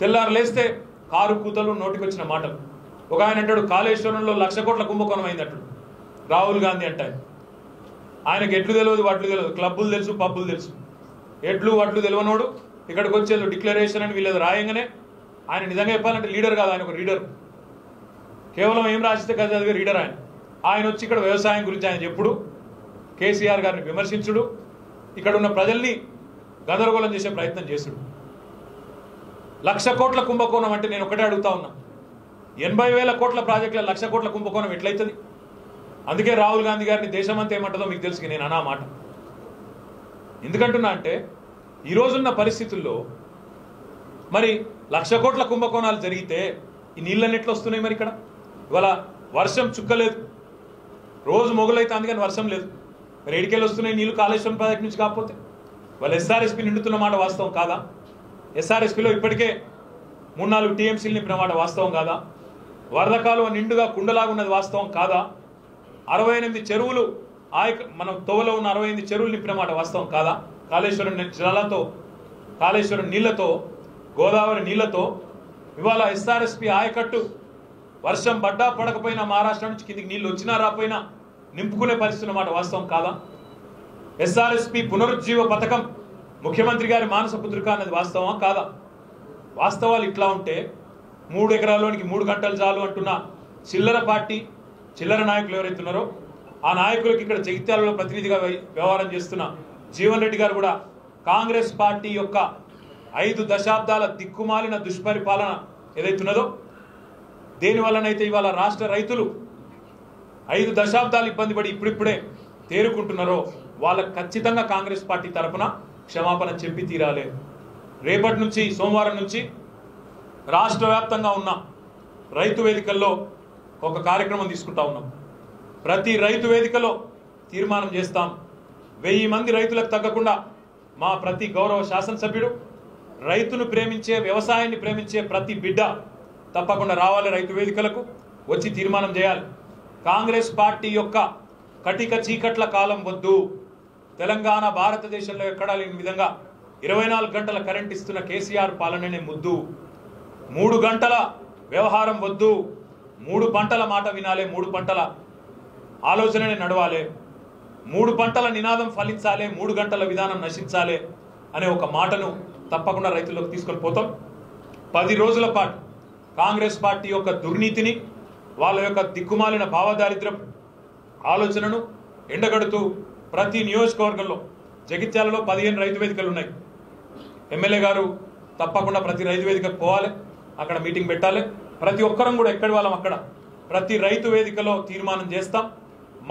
తెల్లారు లేస్తే కారు కూతలు నోటికొచ్చిన మాటలు. ఒక ఆయన అంటాడు కాళేశ్వరంలో 1,00,000 కోట్ల కుంభకోణం అయింది అంటాడు రాహుల్ గాంధీ అంటాడు. ఆయనకు ఎట్లు తెలియదు వడ్లు తెలియదు, క్లబ్బులు తెలుసు పబ్బులు తెలుసు. ఎట్లు వడ్లు తెలియనోడు ఇక్కడికి వచ్చేది డిక్లరేషన్ అని వీళ్ళది రాయంగానే ఆయన నిజంగా చెప్పాలంటే లీడర్ కాదు, ఆయన ఒక రీడర్. కేవలం ఏం రాసిస్తే కదా చదివే రీడర్ ఆయన. ఆయన వచ్చి ఇక్కడ వ్యవసాయం గురించి ఆయన చెప్పుడు, కేసీఆర్ గారిని విమర్శించుడు, ఇక్కడ ఉన్న ప్రజల్ని గందరగోళం చేసే ప్రయత్నం చేసుడు. 1,00,000 కోట్ల కుంభకోణం అంటే నేను ఒకటే అడుగుతా ఉన్నా, 80,000 కోట్ల ప్రాజెక్టుల 1,00,000 కోట్ల కుంభకోణం ఎట్లయితుంది? అందుకే రాహుల్ గాంధీ గారిని దేశమంతా ఏమంటుందో మీకు తెలుసు, నేను అన్నా మాట. ఎందుకంటున్నా అంటే ఈరోజున్న పరిస్థితుల్లో మరి 1,00,000 కోట్ల కుంభకోణాలు జరిగితే ఈ నీళ్ళని ఎట్లా వస్తున్నాయి? మరి ఇక్కడ ఇవాళ వర్షం చుక్కలేదు, రోజు మొగులైతే అందుకని వర్షం లేదు. మరి ఎడికెళ్ళి వస్తున్నాయి నీళ్ళు? కాళేశ్వరం ప్రాజెక్ట్ నుంచి. కాకపోతే వాళ్ళు ఎస్ఆర్ఎస్పీ నిండుతున్న మాట వాస్తవం కాదా? ఎస్ఆర్ఎస్పీలో ఇప్పటికే 3-4 టీఎంసీలు నింపిన మాట వాస్తవం కాదా? వరద కాలువ నిండుగా కుండలాగా ఉన్నది వాస్తవం కాదా? 68 చెరువులు మనం తోవలో ఉన్న 68 చెరువులు నింపిన మాట వాస్తవం కాదా? కాళేశ్వరం జలాలతో, కాళేశ్వరం నీళ్లతో, గోదావరి నీళ్లతో ఇవాళ ఎస్ఆర్ఎస్పీ ఆయకట్టు వర్షం పడ్డా పడకపోయినా మహారాష్ట్ర నుంచి కిందికి నీళ్లు వచ్చినా రాపోయినా నింపుకునే పరిస్థితి మాట వాస్తవం కాదా? ఎస్ఆర్ఎస్పీ పునరుజ్జీవ పథకం ముఖ్యమంత్రి గారి మానస పుత్రిక అన్నది వాస్తవమా కాదా? వాస్తవాలు ఇట్లా ఉంటే 3 ఎకరాల్లోనికి 3 గంటలు చాలు అంటున్న చిల్లర పార్టీ, చిల్లర నాయకులు ఎవరైతే ఉన్నారో ఆ నాయకులకి ఇక్కడ జగిత్యాలలో ప్రతినిధిగా వ్యవహారం చేస్తున్న జీవన్ రెడ్డి గారు కూడా కాంగ్రెస్ పార్టీ యొక్క 5 దశాబ్దాల దిక్కుమాలిన దుష్పరిపాలన ఏదైతున్నదో దేనివల్లనైతే ఇవాళ రాష్ట్ర రైతులు 5 దశాబ్దాలు ఇబ్బంది పడి ఇప్పుడిప్పుడే తేరుకుంటున్నారో వాళ్ళకు ఖచ్చితంగా కాంగ్రెస్ పార్టీ తరఫున క్షమాపణ చెప్పి తీరాలి. రేపటి నుంచి సోమవారం నుంచి రాష్ట్ర వ్యాప్తంగా ఉన్న రైతు వేదికల్లో ఒక కార్యక్రమం తీసుకుంటా ఉన్నాం. ప్రతి రైతు వేదికలో తీర్మానం చేస్తాం, 1000 మంది రైతులకు తగ్గకుండా మా ప్రతి గౌరవ శాసనసభ్యుడు, రైతును ప్రేమించే, వ్యవసాయాన్ని ప్రేమించే ప్రతి బిడ్డ తప్పకుండా రావాలి రైతు వేదికలకు వచ్చి తీర్మానం చేయాలి. కాంగ్రెస్ పార్టీ యొక్క కటిక చీకట్ల కాలం వద్దు. తెలంగాణ భారతదేశంలో ఎక్కడా లేని విధంగా 24 గంటల కరెంట్ ఇస్తున్న కేసీఆర్ పాలననే ముద్దు. 3 గంటల వ్యవహారం వద్దు. 3 పంటల మాట వినాలి, 3 పంటల ఆలోచననే నడవాలి, 3 పంటల నినాదం ఫలించాలి, 3 గంటల విధానం నశించాలి అనే ఒక మాటను తప్పకుండా రైతులకు తీసుకొని పోతాం. 10 రోజుల పాటు కాంగ్రెస్ పార్టీ యొక్క దుర్నీతిని, వాళ్ళ యొక్క దిక్కుమాలిన భావదారిద్ర్యం ఆలోచనను ఎండగడుతూ ప్రతి నియోజకవర్గంలో జగిత్యాలలో 15 రైతు వేదికలు ఉన్నాయి. ఎమ్మెల్యే గారు తప్పకుండా ప్రతి రైతు వేదికకు పోవాలి, అక్కడ మీటింగ్ పెట్టాలి. ప్రతి ఒక్కరం కూడా ఎక్కడి వాళ్ళం అక్కడ ప్రతి రైతు వేదికలో తీర్మానం చేస్తాం.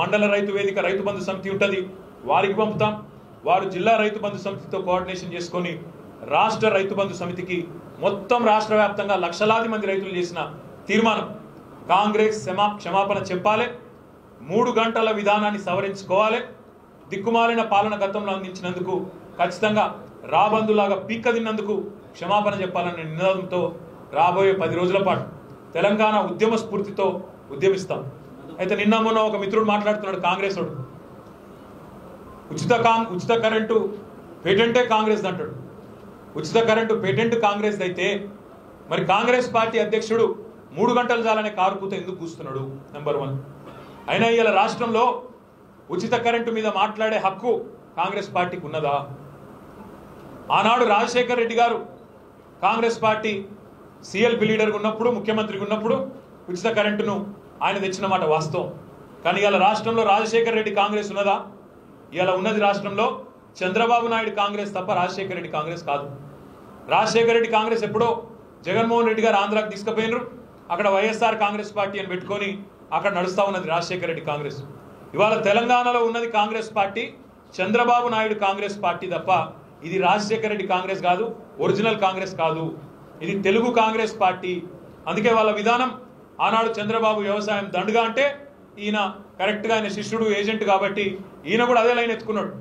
మండల రైతు వేదిక రైతు బంధు సమితి ఉంటుంది, వారికి పంపుతాం. వారు జిల్లా రైతు బంధు సమితితో కోఆర్డినేషన్ చేసుకొని రాష్ట్ర రైతు బంధు సమితికి మొత్తం రాష్ట్ర వ్యాప్తంగా లక్షలాది మంది రైతులు చేసిన తీర్మానం కాంగ్రెస్ క్షమాపణ చెప్పాలి, 3 గంటల విధానాన్ని సవరించుకోవాలి, దిక్కుమాలిన పాలన గతంలో అందించినందుకు ఖచ్చితంగా రాబందులాగా పీక్క తిన్నందుకు క్షమాపణ చెప్పాలనే నినాదంతో రాబోయే 10 రోజుల పాటు తెలంగాణ ఉద్యమ స్ఫూర్తితో ఉద్యమిస్తాం. అయితే నిన్న మొన్న ఒక మిత్రుడు మాట్లాడుతున్నాడు, కాంగ్రెస్ వాడు, ఉచిత కరెంటు పేటెంటే కాంగ్రెస్ అంటాడు. ఉచిత కరెంటు పేటెంట్ కాంగ్రెస్ అయితే మరి కాంగ్రెస్ పార్టీ అధ్యక్షుడు 3 గంటలు చాలనే కారు కూత ఎందుకు కూస్తున్నాడు? నెంబర్ 1. అయినా ఇవాళ రాష్ట్రంలో ఉచిత కరెంటు మీద మాట్లాడే హక్కు కాంగ్రెస్ పార్టీకి ఉన్నదా? ఆనాడు రాజశేఖర్ రెడ్డి గారు కాంగ్రెస్ పార్టీ సిఎల్పి లీడర్గా ఉన్నప్పుడు, ముఖ్యమంత్రిగా ఉన్నప్పుడు ఉచిత కరెంటును ఆయన తెచ్చిన మాట వాస్తవం. కానీ ఇవాళ రాష్ట్రంలో రాజశేఖర్ రెడ్డి కాంగ్రెస్ ఉన్నదా? ఇవాళ ఉన్నది రాష్ట్రంలో చంద్రబాబు నాయుడు కాంగ్రెస్ తప్ప రాజశేఖర్ రెడ్డి కాంగ్రెస్ కాదు. రాజశేఖర్ రెడ్డి కాంగ్రెస్ ఎప్పుడో జగన్మోహన్ రెడ్డి గారు ఆంధ్రాకి తీసుకుపోయినరు, అక్కడ వైఎస్ఆర్ కాంగ్రెస్ పార్టీ అని పెట్టుకొని అక్కడ నడుస్తూ ఉన్నది రాజశేఖర్ రెడ్డి కాంగ్రెస్. ఇవాళ తెలంగాణలో ఉన్నది కాంగ్రెస్ పార్టీ, చంద్రబాబు నాయుడు కాంగ్రెస్ పార్టీ తప్ప ఇది రాజశేఖర్ రెడ్డి కాంగ్రెస్ కాదు, ఒరిజినల్ కాంగ్రెస్ కాదు, ఇది తెలుగు కాంగ్రెస్ పార్టీ. అందుకే వాళ్ళ విధానం ఆనాడు చంద్రబాబు వ్యవసాయం దండుగా అంటే ఈయన కరెక్ట్గా ఆయన శిష్యుడు ఏజెంట్ కాబట్టి ఈయన కూడా అదే లైన్ ఎత్తుకున్నాడు.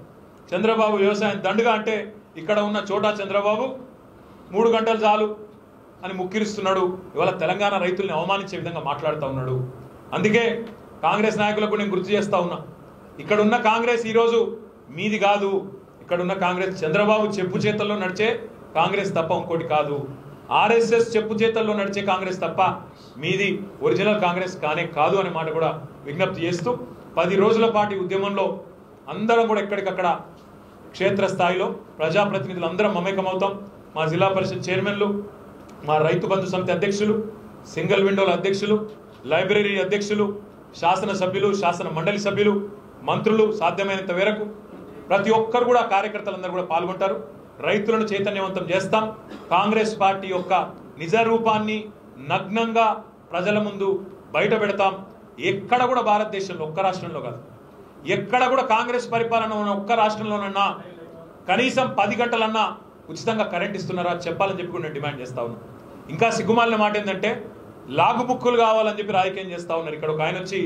చంద్రబాబు వ్యవసాయం దండుగా అంటే ఇక్కడ ఉన్న చోటా చంద్రబాబు 3 గంటలు చాలు అని ముక్కిరిస్తున్నాడు. ఇవాళ తెలంగాణ రైతుల్ని అవమానించే విధంగా మాట్లాడుతూ ఉన్నాడు. అందుకే కాంగ్రెస్ నాయకులకు నేను గుర్తు చేస్తా ఉన్నా, ఇక్కడున్న కాంగ్రెస్ ఈరోజు మీది కాదు. ఇక్కడున్న కాంగ్రెస్ చంద్రబాబు చెప్పు చేతల్లో నడిచే కాంగ్రెస్ తప్ప ఇంకోటి కాదు. ఆర్ఎస్ఎస్ చెప్పు చేతల్లో నడిచే కాంగ్రెస్ తప్ప మీది ఒరిజినల్ కాంగ్రెస్ కానే కాదు అనే మాట కూడా విజ్ఞప్తి చేస్తూ 10 రోజుల పాటు ఉద్యమంలో అందరం కూడా ఎక్కడికక్కడ క్షేత్రస్థాయిలో ప్రజాప్రతినిధులు అందరం మమేకమవుతాం. మా జిల్లా పరిషత్ చైర్మన్లు, మా రైతు బంధు సమితి అధ్యక్షులు, సింగిల్ విండోల అధ్యక్షులు, లైబ్రరీ అధ్యక్షులు, శాసనసభ్యులు, శాసన మండలి సభ్యులు, మంత్రులు సాధ్యమైనంత మేరకు ప్రతి ఒక్కరు కూడా కార్యకర్తలందరూ కూడా పాల్గొంటారు. రైతులను చైతన్యవంతం చేస్తాం. కాంగ్రెస్ పార్టీ యొక్క నిజ రూపాన్ని నగ్నంగా ప్రజల ముందు బయట పెడతాం. ఎక్కడ కూడా భారతదేశంలో ఒక్క రాష్ట్రంలో కాదు, ఎక్కడ కూడా కాంగ్రెస్ పరిపాలన ఉన్న ఒక్క రాష్ట్రంలోనన్నా కనీసం 10 గంటలన్నా ఉచితంగా కరెంట్ ఇస్తున్నారా చెప్పాలని చెప్పి నేను డిమాండ్ చేస్తా ఉన్నాను. ఇంకా సిగ్గుమాలిన మాట ఏంటంటే లాగు బుక్కులు కావాలని చెప్పి రాజకీయం చేస్తా ఉన్నారు. ఇక్కడ ఒక ఆయన వచ్చి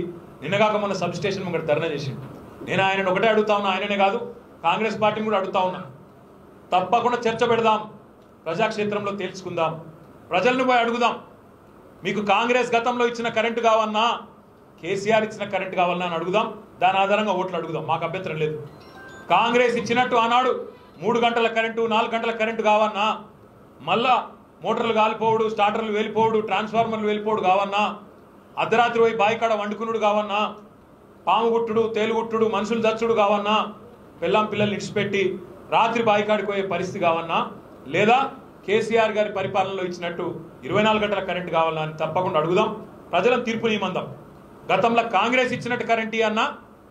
నిన్నగాక మన సబ్ స్టేషన్ ముంగట ధర్నా చేసిండు. నేను ఆయనను ఒకటే అడుగుతా ఉన్నా, ఆయననే కాదు కాంగ్రెస్ పార్టీని కూడా అడుగుతా ఉన్నా, తప్పకుండా చర్చ పెడదాం, ప్రజాక్షేత్రంలో తేల్చుకుందాం, ప్రజలను పోయి అడుగుదాం. మీకు కాంగ్రెస్ గతంలో ఇచ్చిన కరెంటు కావన్నా, కేసీఆర్ ఇచ్చిన కరెంటు కావాలన్నా అని అడుగుదాం. దాని ఆధారంగా ఓట్లు అడుగుదాం, మాకు అభ్యంతరం లేదు. కాంగ్రెస్ ఇచ్చినట్టు ఆనాడు 3 గంటల కరెంటు 4 గంటల కరెంటు కావన్నా, మళ్ళా మోటార్లు కాలిపోవడు, స్టార్టర్లు వెళ్ళిపోవడు, ట్రాన్స్ఫార్మర్లు వెళ్ళిపోవడు కావన్నా, అర్ధరాత్రి పోయి బాయికాడ వండుకునుడు కావన్నా, పాము గుట్టుడు, తేలుగుట్టుడు, మనుషులు దచ్చుడు కావన్నా, పిల్లం పిల్లల్ని ఇడిచిపెట్టి రాత్రి బాయికాడికి పోయే పరిస్థితి కావన్నా, లేదా కేసీఆర్ గారి పరిపాలనలో ఇచ్చినట్టు 24 గంటల కరెంటు కావాలన్నా అని తప్పకుండా అడుగుదాం. ప్రజలను తీర్పు నియమందాం. గతంలో కాంగ్రెస్ ఇచ్చినట్టు కరెంటు అన్నా,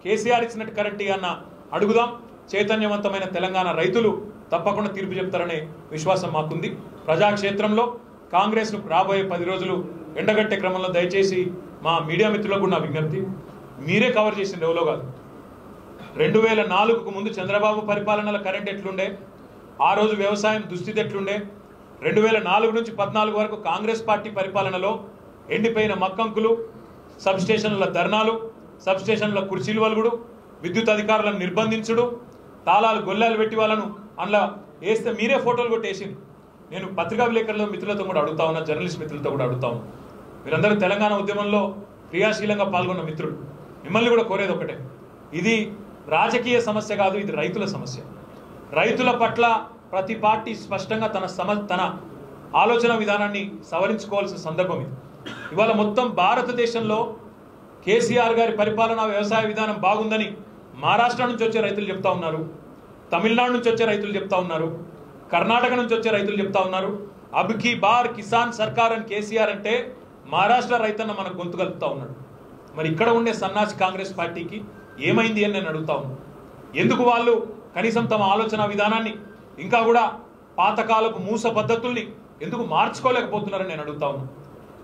కేసీఆర్ ఇచ్చినట్టు కరెంటు అన్నా అడుగుదాం. చైతన్యవంతమైన తెలంగాణ రైతులు తప్పకుండా తీర్పు చెప్తారనే విశ్వాసం మాకుంది. ప్రజాక్షేత్రంలో కాంగ్రెస్ను రాబోయే 10 రోజులు ఎండగట్టే క్రమంలో దయచేసి మా మీడియా మిత్రులకు నా విజ్ఞప్తి, మీరే కవర్ చేసిన ఎవరో కాదు. 2004కు ముందు చంద్రబాబు పరిపాలనలో కరెంట్ ఎట్లుండే, ఆ రోజు వ్యవసాయం దుస్థితి ఎట్లుండే, 2004 నుంచి 14 వరకు కాంగ్రెస్ పార్టీ పరిపాలనలో ఎండిపోయిన మక్కంకులు, సబ్స్టేషన్ల ధర్నాలు, సబ్స్టేషన్ల కుర్చీలు వలుగుడు, విద్యుత్ అధికారులను నిర్బంధించుడు, తాళాలు గొల్లాలు పెట్టి వాళ్ళను అందులో వేస్తే మీరే ఫోటోలు కొట్టేసింది. నేను పత్రికా విలేకరుల మిత్రులతో కూడా అడుగుతా ఉన్నా, జర్నలిస్ట్ మిత్రులతో కూడా అడుగుతా ఉన్నా, మీరందరూ తెలంగాణ ఉద్యమంలో క్రియాశీలంగా పాల్గొన్న మిత్రులు, మిమ్మల్ని కూడా కోరేది ఒకటే, ఇది రాజకీయ సమస్య కాదు, ఇది రైతుల సమస్య. రైతుల పట్ల ప్రతి పార్టీ స్పష్టంగా తన ఆలోచన విధానాన్ని సవరించుకోవాల్సిన సందర్భం ఇది. ఇవాళ మొత్తం భారతదేశంలో కేసీఆర్ గారి పరిపాలన వ్యవసాయ విధానం బాగుందని మహారాష్ట్ర నుంచి వచ్చే రైతులు చెప్తా ఉన్నారు, తమిళనాడు నుంచి వచ్చే రైతులు చెప్తా ఉన్నారు, కర్ణాటక నుంచి వచ్చే రైతులు చెప్తా ఉన్నారు. అబ్కి బార్ కిసాన్ సర్కార్ అని కేసీఆర్ అంటే మహారాష్ట్ర రైతన్న మనకు గొంతు కలుపుతా ఉన్నాడు. మరి ఇక్కడ ఉండే సన్నాసి కాంగ్రెస్ పార్టీకి ఏమైంది అని నేను అడుగుతా ఉన్నాను. ఎందుకు వాళ్ళు కనీసం తమ ఆలోచన విధానాన్ని ఇంకా కూడా పాతకాలపు మూస పద్ధతుల్ని ఎందుకు మార్చుకోలేకపోతున్నారని నేను అడుగుతా ఉన్నాను.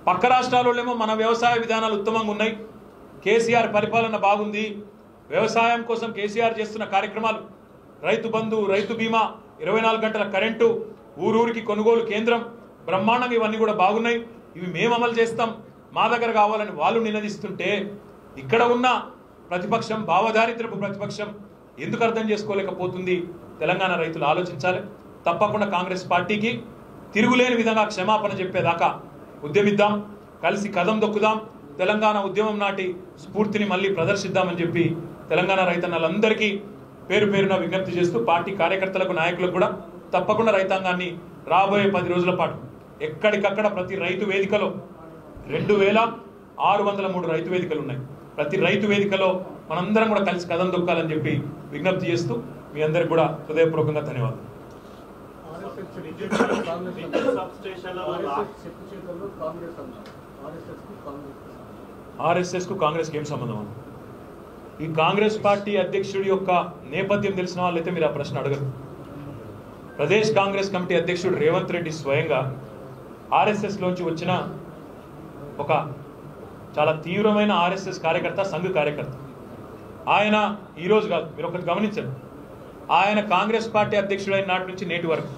పక్క రాష్ట్రాలలో మన వ్యవసాయ విధానాలు ఉత్తమంగా ఉన్నాయి, కేసీఆర్ పరిపాలన బాగుంది, వ్యవసాయం కోసం కేసీఆర్ చేస్తున్న కార్యక్రమాలు, రైతు బంధు, రైతు బీమా, 24 గంటల కరెంటు, ఊరూరికి కొనుగోలు కేంద్రం, బ్రహ్మాండంగా ఇవన్నీ కూడా బాగున్నాయి, ఇవి మేము అమలు చేస్తాం, మా దగ్గర కావాలని వాళ్ళు నినదిస్తుంటే ఇక్కడ ఉన్న ప్రతిపక్షం, భావదారిద్రపు ప్రతిపక్షం ఎందుకు అర్థం చేసుకోలేకపోతుంది? తెలంగాణ రైతులు ఆలోచించాలి. తప్పకుండా కాంగ్రెస్ పార్టీకి తిరుగులేని విధంగా క్షమాపణ చెప్పేదాకా ఉద్యమిద్దాం, కలిసి కదం దొక్కుదాం, తెలంగాణ ఉద్యమం నాటి స్ఫూర్తిని మళ్ళీ ప్రదర్శిద్దామని చెప్పి తెలంగాణ రైతన్నలందరికీ పేరు పేరున విజ్ఞప్తి చేస్తూ పార్టీ కార్యకర్తలకు, నాయకులకు కూడా తప్పకుండా రైతాంగాన్ని రాబోయే 10 రోజుల పాటు ఎక్కడికక్కడ ప్రతి రైతు వేదికలో 2603 రైతు వేదికలు ఉన్నాయి. ప్రతి రైతు వేదికలో మనందరం కూడా కలిసి కదం దొక్కాలని చెప్పి విజ్ఞప్తి చేస్తూ మీ అందరికి కూడా హృదయపూర్వకంగా ధన్యవాదాలు. ఆర్ఎస్ఎస్కు కాంగ్రెస్కి ఏం సంబంధం అన్న? ఈ కాంగ్రెస్ పార్టీ అధ్యక్షుడి యొక్క నేపథ్యం తెలిసిన వాళ్ళైతే మీరు ఆ ప్రశ్న అడగరు. ప్రదేశ్ కాంగ్రెస్ కమిటీ అధ్యక్షుడు రేవంత్ రెడ్డి స్వయంగా ఆర్ఎస్ఎస్లోంచి వచ్చిన ఒక చాలా తీవ్రమైన ఆర్ఎస్ఎస్ కార్యకర్త, సంఘ కార్యకర్త. ఆయన ఈరోజు కాదు, మీరు ఒకటి గమనించండి, ఆయన కాంగ్రెస్ పార్టీ అధ్యక్షుడైన నాటి నుంచి నేటి వరకు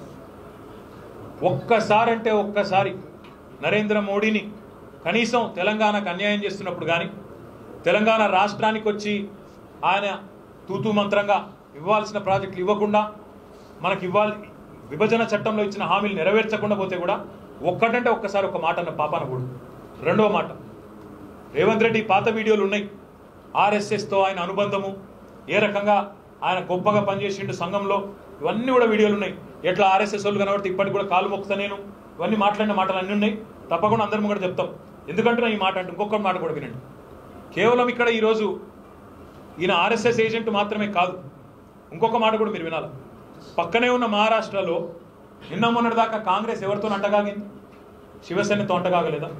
ఒక్కసారి నరేంద్ర మోడీని కనీసం తెలంగాణకు అన్యాయం చేస్తున్నప్పుడు కానీ, తెలంగాణ రాష్ట్రానికి వచ్చి ఆయన తూతూ మంత్రంగా ఇవ్వాల్సిన ప్రాజెక్టులు ఇవ్వకుండా, మనకి విభజన చట్టంలో ఇచ్చిన హామీలు నెరవేర్చకుండా పోతే కూడా ఒక్కటంటే ఒక్కసారి ఒక మాట అన్న పాపాన కూడా. రెండవ మాట, రేవంత్ రెడ్డి పాత వీడియోలు ఉన్నాయి, ఆర్ఎస్ఎస్తో ఆయన అనుబంధము, ఏ రకంగా ఆయన గొప్పగా పనిచేసిండు సంఘంలో, ఇవన్నీ కూడా వీడియోలు ఉన్నాయి. ఎట్లా ఆర్ఎస్ఎస్ వాళ్ళు కనబడితే ఇప్పటికి కూడా కాలు మొక్కుతా నేను, ఇవన్నీ మాట్లాడిన మాటలు అన్నీ ఉన్నాయి. తప్పకుండా అందరం కూడా చెప్తాం. ఎందుకంటే ఈ మాట అంటే ఇంకొక మాట కూడా వినండి. కేవలం ఇక్కడ ఈరోజు ఈయన ఆర్ఎస్ఎస్ ఏజెంట్ మాత్రమే కాదు, ఇంకొక మాట కూడా మీరు వినాలి. పక్కనే ఉన్న మహారాష్ట్రలో నిన్న మొన్నటిదాకా కాంగ్రెస్ ఎవరితో అంటగాగింది? శివసేనతో అంటగాగలేదా?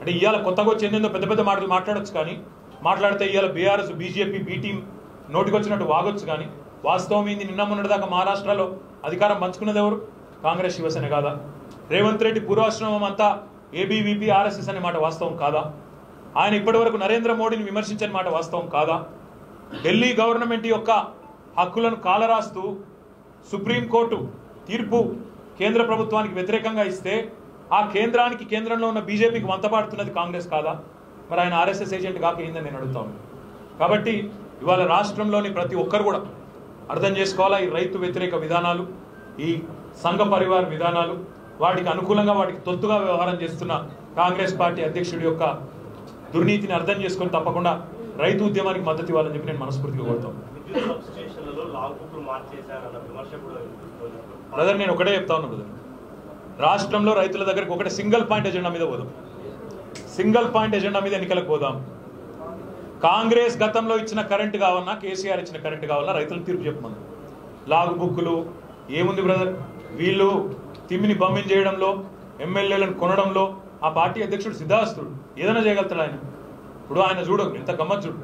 అంటే ఇవాళ కొత్తగా వచ్చి ఎన్నెందో పెద్ద పెద్ద మాటలు మాట్లాడొచ్చు, కానీ మాట్లాడితే ఇవాళ బీఆర్ఎస్ బీజేపీ బీ టీం నోటికి వచ్చినట్టు వాగొచ్చు, కానీ వాస్తవం ఏంది? నిన్న మొన్నటిదాకా మహారాష్ట్రలో అధికారం పంచుకున్నది ఎవరు? కాంగ్రెస్ శివసేన కాదా? రేవంత్ రెడ్డి పూర్వాశ్రమం అంతా ఏబీవీపీ ఆర్ఎస్ఎస్ అనే మాట వాస్తవం కాదా? ఆయన ఇప్పటి వరకు నరేంద్ర మోడీని విమర్శించని మాట వాస్తవం కాదా? ఢిల్లీ గవర్నమెంట్ యొక్క హక్కులను కాలరాస్తూ సుప్రీంకోర్టు తీర్పు కేంద్ర ప్రభుత్వానికి వ్యతిరేకంగా ఇస్తే ఆ కేంద్రానికి కేంద్రంలో ఉన్న బీజేపీకి వంతపాడుతున్నది కాంగ్రెస్ కాదా? మరి ఆయన ఆర్ఎస్ఎస్ ఏజెంట్ కాక ఏందని నేను అడుగుతాను. కాబట్టి ఇవాళ రాష్ట్రంలోని ప్రతి ఒక్కరు కూడా అర్థం చేసుకోవాలా, ఈ రైతు వ్యతిరేక విధానాలు, ఈ సంఘ పరివార విధానాలు, వాటికి అనుకూలంగా వాటికి తొత్తుగా వ్యవహారం చేస్తున్న కాంగ్రెస్ పార్టీ అధ్యక్షుడి యొక్క దుర్నీతిని అర్థం చేసుకొని తప్పకుండా రైతు ఉద్యమానికి మద్దతు ఇవ్వాలని చెప్పి నేను మనస్ఫూర్తిగా కోరుతాను. బ్రదర్, నేను ఒకటే చెప్తా ఉన్నా బ్రదర్, రాష్ట్రంలో రైతుల దగ్గరికి ఒకటే సింగిల్ పాయింట్ ఎజెండా మీద పోదాం. సింగిల్ పాయింట్ ఎజెండా మీద ఎన్నికలకు పోదాం. కాంగ్రెస్ గతంలో ఇచ్చిన కరెంటు కావన్నా, కేసీఆర్ ఇచ్చిన కరెంటు కావాలన్నా రైతులకు తీర్పు చెప్పమని. లాగు బుక్కులు ఏముంది బ్రదర్? వీళ్ళు తిమ్మిని బమ్మిని చేయడంలో, ఎమ్మెల్యేలను కొనడంలో ఆ పార్టీ అధ్యక్షుడు సిద్ధాస్తుడు ఏదైనా చేయగలుగుతాడు ఆయన. ఇప్పుడు ఆయన చూడు ఎంత గమ్మత్ చూడు,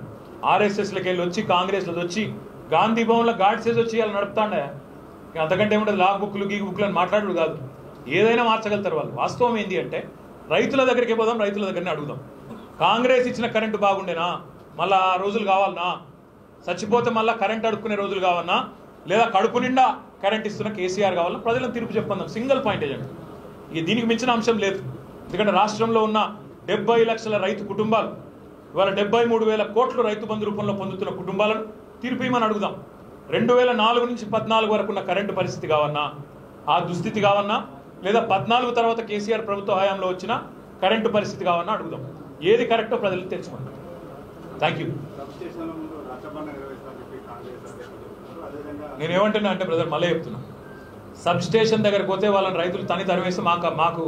ఆర్ఎస్ఎస్లోకి వెళ్ళి వచ్చి కాంగ్రెస్లో వచ్చి గాంధీ భవన్లో గాడ్సేసి వచ్చి వాళ్ళు నడుపుతాండే. అంతకంటే ఏముంటుంది? లాగ్ బుక్లు గీ బుక్లు అని మాట్లాడు కాదు, ఏదైనా మార్చగలుగుతారు వాళ్ళు. వాస్తవం ఏంటి అంటే రైతుల దగ్గరికి పోదాం, రైతుల దగ్గరనే అడుగుదాం. కాంగ్రెస్ ఇచ్చిన కరెంటు బాగుండేనా? మళ్ళీ ఆ రోజులు కావాలన్నా? చచ్చిపోతే మళ్ళీ కరెంట్ అడుక్కునే రోజులు కావాలన్నా? లేదా కడుపు నిండా కరెంట్ ఇస్తున్న కేసీఆర్ కావాలన్నా? ప్రజలను తీర్పు చెప్పందాం. Single point agent. ఇక దీనికి మించిన అంశం లేదు. ఎందుకంటే రాష్ట్రంలో ఉన్న 70 లక్షల రైతు కుటుంబాలు, ఇవాళ 73,000 కోట్లు రైతు బంధు రూపంలో పొందుతున్న కుటుంబాలను తీర్పు ఇవ్వమని అడుగుదాం. 2004 నుంచి 14 వరకు ఉన్న కరెంటు పరిస్థితి కావన్నా, ఆ దుస్థితి కావన్నా, లేదా 14 తర్వాత కేసీఆర్ ప్రభుత్వ హయాంలో వచ్చిన కరెంటు పరిస్థితి కావన్నా అడుగుదాం. ఏది కరెక్టో ప్రజలకు తెలుసుకోండి. Thank you. నేనేమంటున్నా అంటే బ్రదర్, మళ్ళీ చెప్తున్నా, సబ్ స్టేషన్ దగ్గరకు పోతే వాళ్ళని రైతులు తని తరివేసి మాకు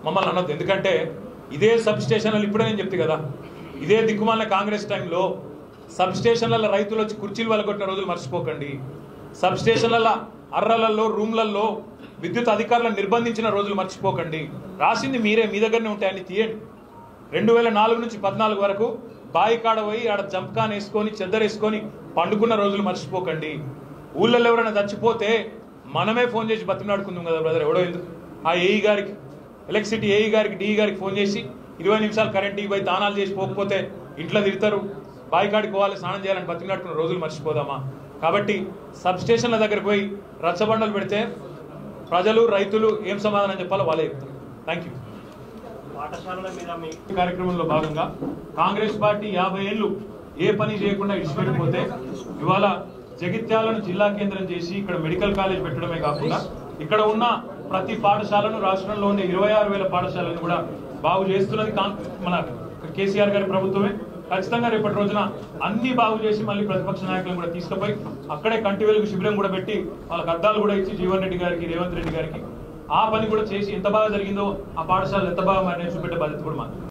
మమ్మల్ని అనొద్దు. ఎందుకంటే ఇదే సబ్ స్టేషన్లు ఇప్పుడే నేను చెప్తే కదా, ఇదే దిక్కుమాలిన కాంగ్రెస్ టైంలో సబ్ స్టేషన్లలో రైతులు వచ్చి కుర్చీలు వెళ్ళగొట్టిన రోజులు మర్చిపోకండి. సబ్ స్టేషన్లలో అర్రలలో రూమ్లలో విద్యుత్ అధికారులను నిర్బంధించిన రోజులు మర్చిపోకండి. రాసింది మీరే, మీ దగ్గరనే ఉంటాయని తీయండి. 2004 నుంచి 14 వరకు బాయి కాడ పోయి ఆడ జంప్కాన్ వేసుకొని చెద్దరేసుకొని పండుకున్న రోజులు మర్చిపోకండి. ఊళ్ళల్లో ఎవరైనా చచ్చిపోతే మనమే ఫోన్ చేసి బతిమలాడుకుందాం కదా బ్రదర్. ఎవడో ఎందుకు ఆ ఏఈ గారికి, ఎలక్ట్రిసిటీ ఏఈ గారికి, డిఈ గారికి ఫోన్ చేసి 20 నిమిషాలు కరెంట్ ఇవ్వయి దానాలు చేసి పోకపోతే ఇంట్లో తిడతారు, బాయికాడికి పోవాలి, స్నానం చేయాలని బతికినట్టుకున్న రోజులు మర్చిపోదామా? కాబట్టి సబ్ స్టేషన్ల దగ్గరకు పోయి రచ్చబండలు పెడితే ప్రజలు రైతులు ఏం సమాధానం చెప్పాలో వాళ్ళే చెప్తారు. Thank you. కార్యక్రమంలో భాగంగా కాంగ్రెస్ పార్టీ 50 ఏళ్ళు ఏ పని చేయకుండా ఇడిచిపెట్టిపోతే ఇవాళ జగిత్యాలను జిల్లా కేంద్రం చేసి ఇక్కడ మెడికల్ కాలేజ్ పెట్టడమే కాకుండా ఇక్కడ ఉన్న ప్రతి పాఠశాలను, రాష్ట్రంలో ఉండే 26,000 పాఠశాలను కూడా బాగు చేస్తున్నది మన కేసీఆర్ గారి ప్రభుత్వమే. ఖచ్చితంగా రేపటి రోజున అన్ని బాగు చేసి మళ్ళీ ప్రతిపక్ష నాయకులను కూడా తీసుకుపోయి అక్కడే కంటి వెలుగు శిబిరం కూడా పెట్టి వాళ్ళకి అద్దాలు కూడా ఇచ్చి జీవన్ రెడ్డి గారికి, రేవంత్ రెడ్డి గారికి ఆ పని కూడా చేసి ఎంత బాగా జరిగిందో, ఆ పాఠశాలలు ఎంత బాగా మరి చూపెట్టే బాధ్యత కూడా మాకు.